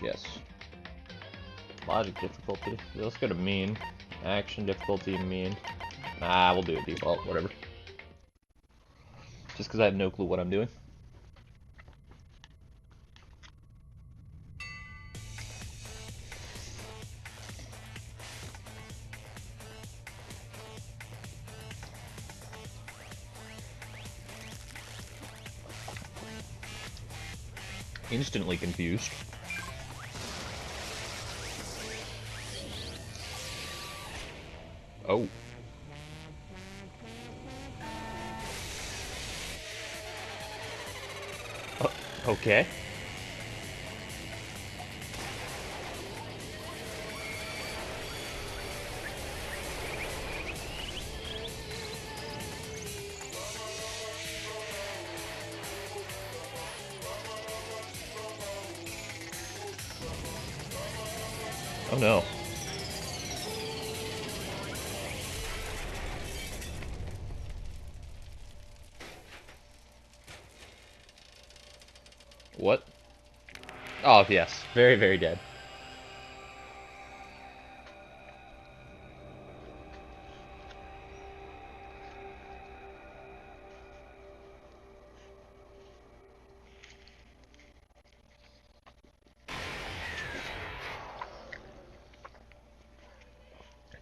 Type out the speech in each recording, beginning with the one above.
yes. Logic difficulty. Let's go to mean. Action difficulty, mean. Nah, we'll do it default, whatever. Just because I have no clue what I'm doing. Instantly confused. Oh. Okay. Oh no. What? Oh, yes. Very, very dead.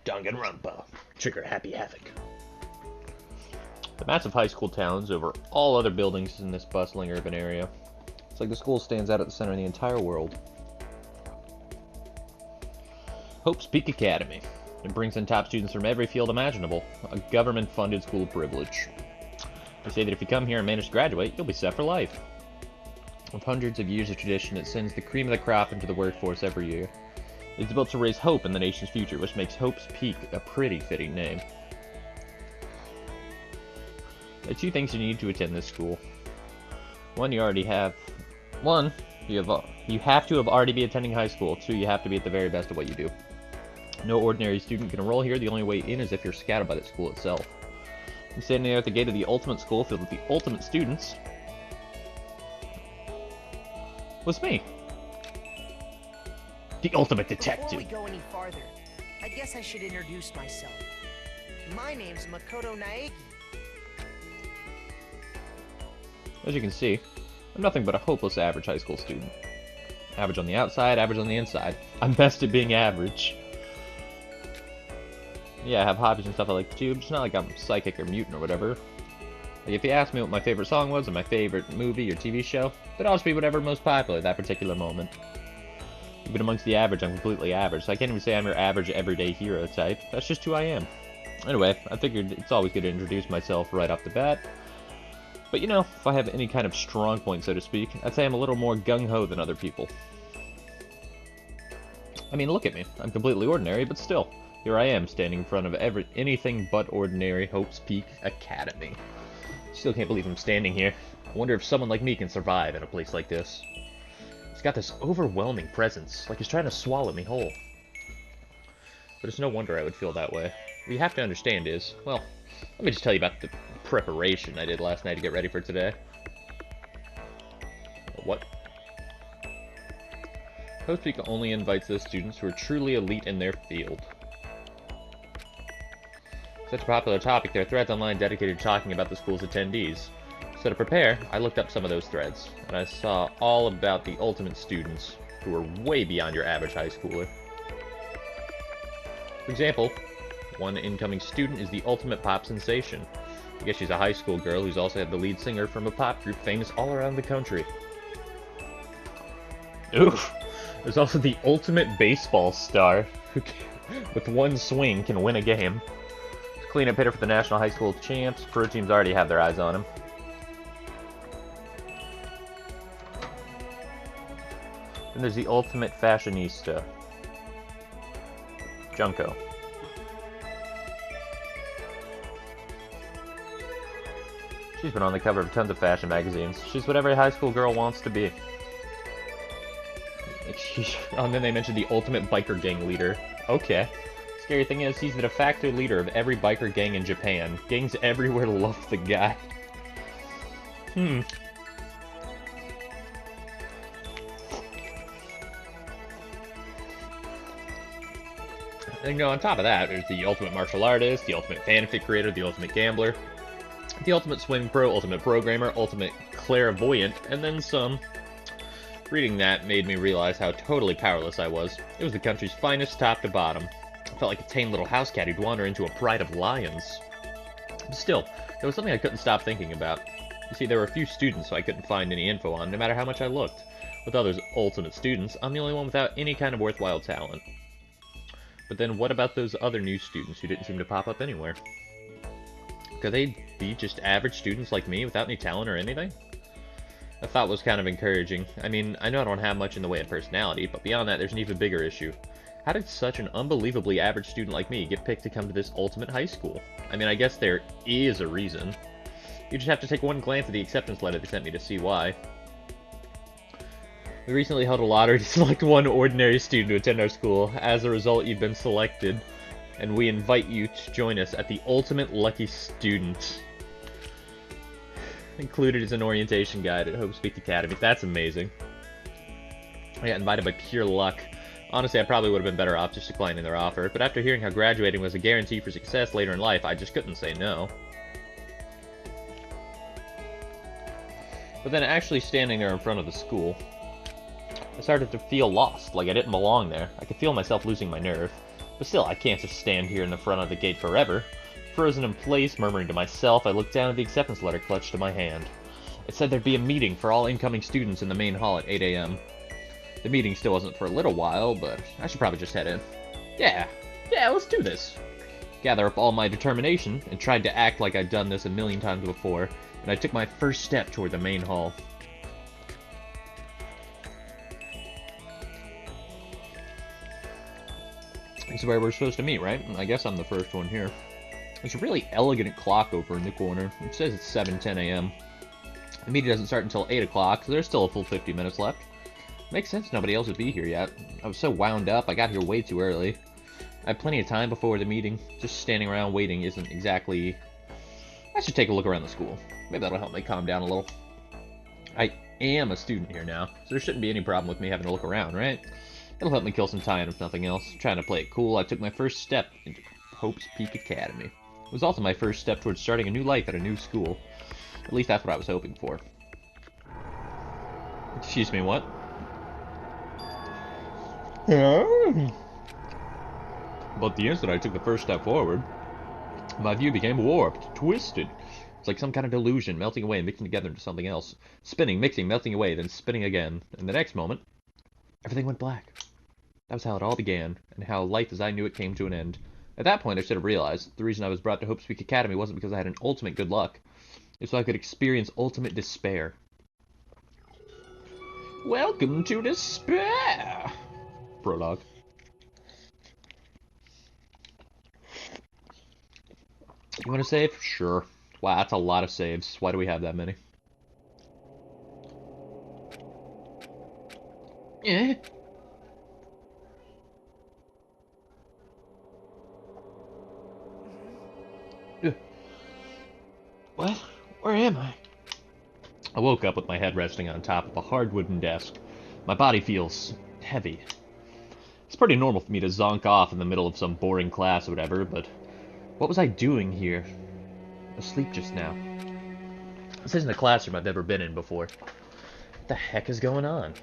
Danganronpa. Trigger happy Havoc. The massive high school towns over all other buildings in this bustling urban area. It's like the school stands out at the center of the entire world. Hope's Peak Academy. It brings in top students from every field imaginable. A government-funded school privilege. They say that if you come here and manage to graduate, you'll be set for life. With hundreds of years of tradition, it sends the cream of the crop into the workforce every year. It's built to raise hope in the nation's future, which makes Hope's Peak a pretty fitting name. There are two things you need to attend this school. One, you have to have already be attending high school. Two, you have to be at the very best of what you do. No ordinary student can enroll here. The only way in is if you're scouted by the school itself. I'm standing there at the gate of the ultimate school filled with the ultimate students. What's me? The ultimate detective. Before we go any farther, I guess I should introduce myself. My name's Makoto Naegi. As you can see, I'm nothing but a hopeless average high school student. Average on the outside, average on the inside. I'm best at being average. Yeah, I have hobbies and stuff I like to do, but it's not like I'm psychic or mutant or whatever. Like if you ask me what my favorite song was or my favorite movie or TV show, it'd always be whatever most popular at that particular moment. Even amongst the average, I'm completely average, so I can't even say I'm your average everyday hero type. That's just who I am. Anyway, I figured it's always good to introduce myself right off the bat. But you know, if I have any kind of strong point, so to speak, I'd say I'm a little more gung-ho than other people. I mean, look at me. I'm completely ordinary, but still, here I am, standing in front of anything but ordinary Hope's Peak Academy. Still can't believe I'm standing here. I wonder if someone like me can survive in a place like this. It's got this overwhelming presence, like it's trying to swallow me whole. But it's no wonder I would feel that way. What you have to understand is, well, let me just tell you about the preparation I did last night to get ready for today. What? Hope's Peak only invites those students who are truly elite in their field. Such a popular topic, there are threads online dedicated to talking about the school's attendees. So to prepare, I looked up some of those threads, and I saw all about the ultimate students, who are way beyond your average high schooler. For example, one incoming student is the ultimate pop sensation. I guess she's a high school girl who's also the lead singer from a pop group famous all around the country. Oof! There's also the ultimate baseball star, who with one swing can win a game. Cleanup hitter for the National High School Champs. Pro teams already have their eyes on him. Then there's the ultimate fashionista, Junko. She's been on the cover of tons of fashion magazines. She's what every high school girl wants to be. And then they mentioned the ultimate biker gang leader. Okay. Scary thing is, he's the de facto leader of every biker gang in Japan. Gangs everywhere love the guy. And, you know, on top of that, there's the ultimate martial artist, the ultimate fanfic creator, the ultimate gambler, the ultimate swing pro, ultimate programmer, ultimate clairvoyant, and then some. Reading that made me realize how totally powerless I was. It was the country's finest top to bottom. I felt like a tame little house cat who'd wander into a pride of lions. But still, there was something I couldn't stop thinking about. You see, there were a few students who I couldn't find any info on, no matter how much I looked. With others ultimate students, I'm the only one without any kind of worthwhile talent. But then what about those other new students who didn't seem to pop up anywhere? Could they be just average students like me without any talent or anything? I thought was kind of encouraging. I mean, I know I don't have much in the way of personality, but beyond that, there's an even bigger issue. How did such an unbelievably average student like me get picked to come to this ultimate high school? I mean, I guess there is a reason. You just have to take one glance at the acceptance letter they sent me to see why. We recently held a lottery to select one ordinary student to attend our school. As a result, you've been selected, and we invite you to join us at the Ultimate Lucky Student. Included is an orientation guide at Hope Speak Academy. That's amazing. I got invited by pure luck. Honestly, I probably would have been better off just declining their offer, but after hearing how graduating was a guarantee for success later in life, I just couldn't say no. But then actually standing there in front of the school, I started to feel lost, like I didn't belong there. I could feel myself losing my nerve. But still, I can't just stand here in the front of the gate forever. Frozen in place, murmuring to myself, I looked down at the acceptance letter clutched in my hand. It said there'd be a meeting for all incoming students in the main hall at 8 a.m. The meeting still wasn't for a little while, but I should probably just head in. Yeah, let's do this. Gather up all my determination, and tried to act like I'd done this a million times before, and I took my first step toward the main hall. This is where we're supposed to meet, right? I guess I'm the first one here. There's a really elegant clock over in the corner. It says it's 7:10 a.m. The meeting doesn't start until 8 o'clock, so there's still a full 50 minutes left. Makes sense nobody else would be here yet. I was so wound up, I got here way too early. I had plenty of time before the meeting. Just standing around waiting isn't exactly... I should take a look around the school. Maybe that'll help me calm down a little. I am a student here now, so there shouldn't be any problem with me having to look around, right? It'll help me kill some time, if nothing else. Trying to play it cool, I took my first step into Hope's Peak Academy. It was also my first step towards starting a new life at a new school. At least that's what I was hoping for. Excuse me, what? But the instant I took the first step forward, my view became warped, twisted. It's like some kind of delusion, melting away and mixing together into something else. Spinning, mixing, melting away, then spinning again. And the next moment, everything went black. That was how it all began, and how life as I knew it came to an end. At that point, I should have realized the reason I was brought to Hope Speak Academy wasn't because I had an ultimate good luck. It was so I could experience ultimate despair. Welcome to despair! Prologue. You want to save? Sure. Wow, that's a lot of saves. Why do we have that many? Yeah. What? Where am I? I woke up with my head resting on top of a hard wooden desk. My body feels heavy. It's pretty normal for me to zonk off in the middle of some boring class or whatever, but what was I doing here? Asleep just now. This isn't a classroom I've ever been in before. What the heck is going on?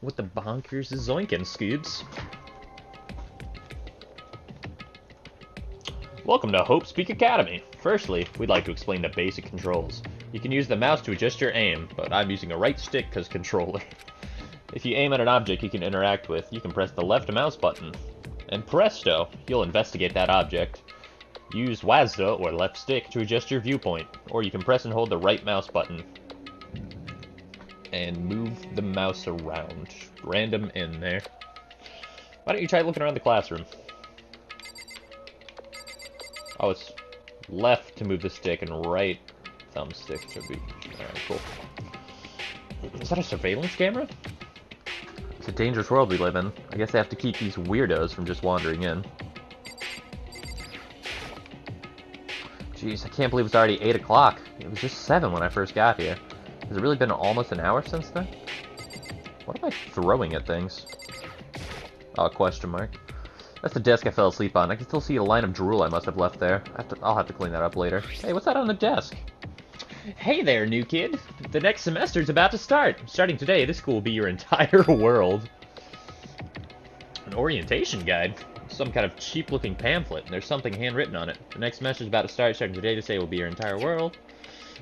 What the bonkers is zoinking, Scoops? Welcome to Hope Speak Academy. Firstly, we'd like to explain the basic controls. You can use the mouse to adjust your aim, but I'm using a right stick because controller. If you aim at an object you can interact with, you can press the left mouse button. And presto, you'll investigate that object. Use WASD or left stick to adjust your viewpoint, or you can press and hold the right mouse button and move the mouse around. Random in there. Why don't you try looking around the classroom? Oh, it's left to move the stick and right thumbstick to be... Alright, cool. Is that a surveillance camera? It's a dangerous world we live in. I guess they have to keep these weirdos from just wandering in. Jeez, I can't believe it's already 8 o'clock. It was just 7 when I first got here. Has it really been almost an hour since then? What am I throwing at things? Oh, question mark. That's the desk I fell asleep on. I can still see a line of drool I must have left there. I'll have to clean that up later. Hey, what's that on the desk? Hey there, new kid. The next semester's about to start. Starting today, this school will be your entire world. An orientation guide? Some kind of cheap-looking pamphlet, and there's something handwritten on it. The next semester's about to start. Starting today, this day will be your entire world.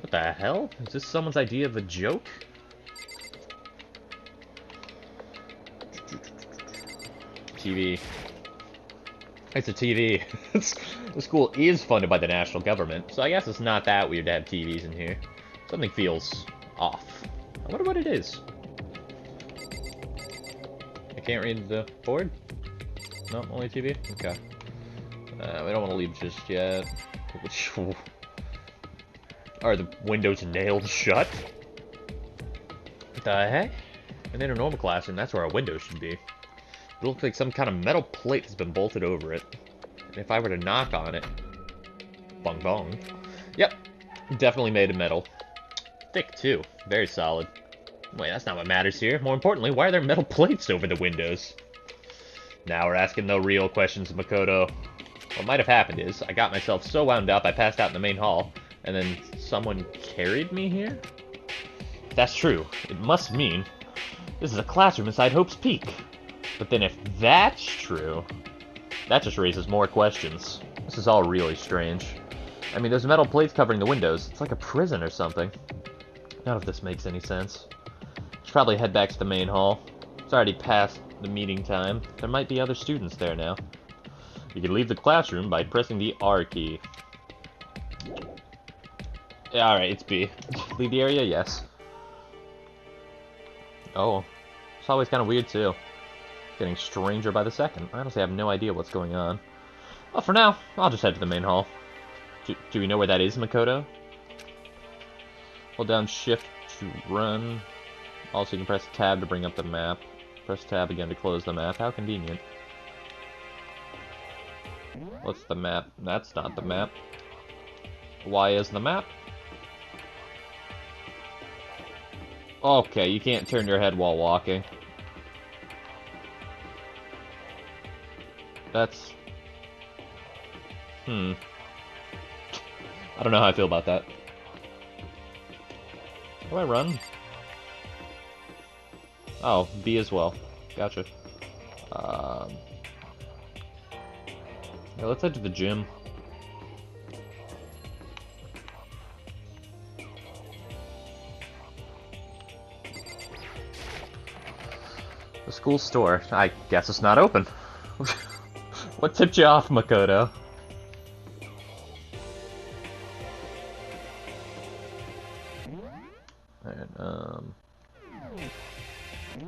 What the hell? Is this someone's idea of a joke? TV. It's a TV. The school is funded by the national government, so I guess it's not that weird to have TVs in here. Something feels off. I wonder what it is. I can't read the board? No, only TV? Okay. We don't want to leave just yet. Are the windows nailed shut? What the heck? And in a normal classroom, that's where our windows should be. It looks like some kind of metal plate has been bolted over it. And if I were to knock on it... Bong bong. Yep. Definitely made of metal. Thick, too. Very solid. Wait, that's not what matters here. More importantly, why are there metal plates over the windows? Now we're asking the real questions, Makoto. What might have happened is, I got myself so wound up I passed out in the main hall, and then someone carried me here? If that's true, it must mean this is a classroom inside Hope's Peak. But then if that's true, that just raises more questions. This is all really strange. I mean, there's metal plates covering the windows. It's like a prison or something. None of this makes any sense. Should probably head back to the main hall. It's already past the meeting time. There might be other students there now. You can leave the classroom by pressing the R key. Yeah, alright, it's B. Leave the area? Yes. Oh. It's always kind of weird, too. Getting stranger by the second. I honestly have no idea what's going on. Well, for now, I'll just head to the main hall. Do we know where that is, Makoto? Hold down shift to run. Also, you can press tab to bring up the map. Press tab again to close the map. How convenient. What's the map? That's not the map. Why is the map? Okay, you can't turn your head while walking. That's... I don't know how I feel about that. How do I run? Oh, B as well. Gotcha. Yeah, let's head to the gym. The school store. I guess it's not open. What tipped you off, Makoto? Alright,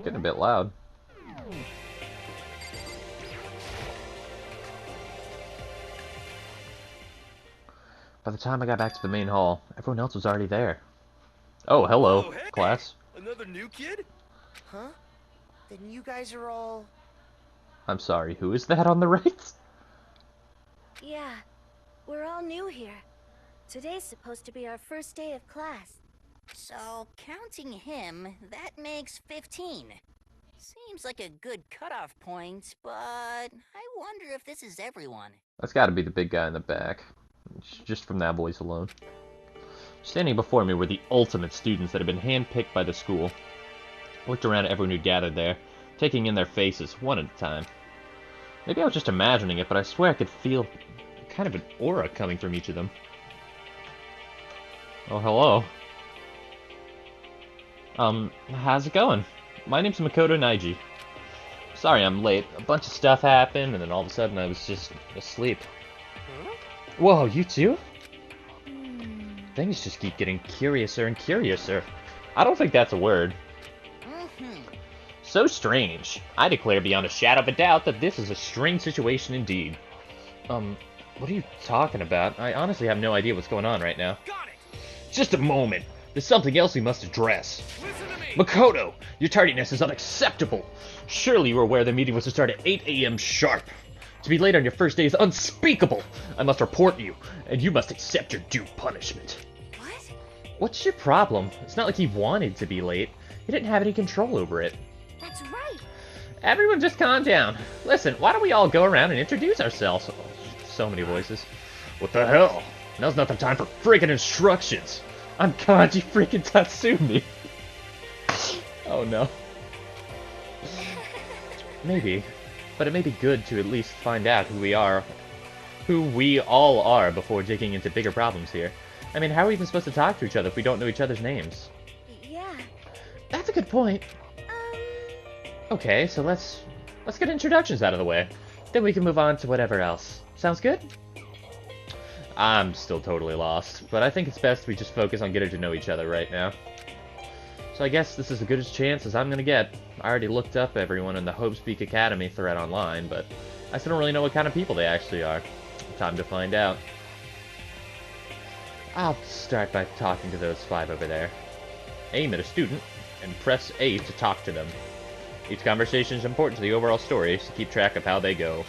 getting a bit loud. By the time I got back to the main hall, everyone else was already there. Oh, hello, hey! class. Another new kid? Huh? Then you guys are all... I'm sorry, who is that on the right? Yeah, we're all new here. Today's supposed to be our first day of class. So, counting him, that makes 15. Seems like a good cutoff point, but I wonder if this is everyone. That's gotta be the big guy in the back. Just from that voice alone. Standing before me were the ultimate students that had been handpicked by the school. I looked around at everyone who gathered there, taking in their faces, one at a time. Maybe I was just imagining it, but I swear I could feel kind of an aura coming from each of them. Oh, hello. How's it going? My name's Makoto Naiji. Sorry I'm late. A bunch of stuff happened, and then all of a sudden I was just asleep. Huh? Whoa, you too? Things just keep getting curiouser and curiouser. I don't think that's a word. So strange. I declare beyond a shadow of a doubt that this is a strange situation indeed. What are you talking about? I honestly have no idea what's going on right now. Got it! Just a moment. There's something else we must address. Listen to me! Makoto, your tardiness is unacceptable. Surely you were aware the meeting was to start at 8 a.m. sharp. To be late on your first day is unspeakable. I must report you, and you must accept your due punishment. What? What's your problem? It's not like he wanted to be late. He didn't have any control over it. That's right. Everyone just calm down. Listen, why don't we all go around and introduce ourselves? Oh, so many voices. What the hell? Now's not the time for freaking instructions. I'm Kanji freaking Tatsumi. Oh no. Maybe. But it may be good to at least find out who we all are before digging into bigger problems here. I mean, how are we even supposed to talk to each other if we don't know each other's names? Yeah. That's a good point. Okay, so let's get introductions out of the way. Then we can move on to whatever else. Sounds good? I'm still totally lost, but I think it's best we just focus on getting to know each other right now. So I guess this is the goodest chance as I'm gonna get. I already looked up everyone in the Hope Speak Academy thread online, but I still don't really know what kind of people they actually are. Time to find out. I'll start by talking to those 5 over there. Aim at a student, and press A to talk to them. Each conversation is important to the overall story, so keep track of how they go.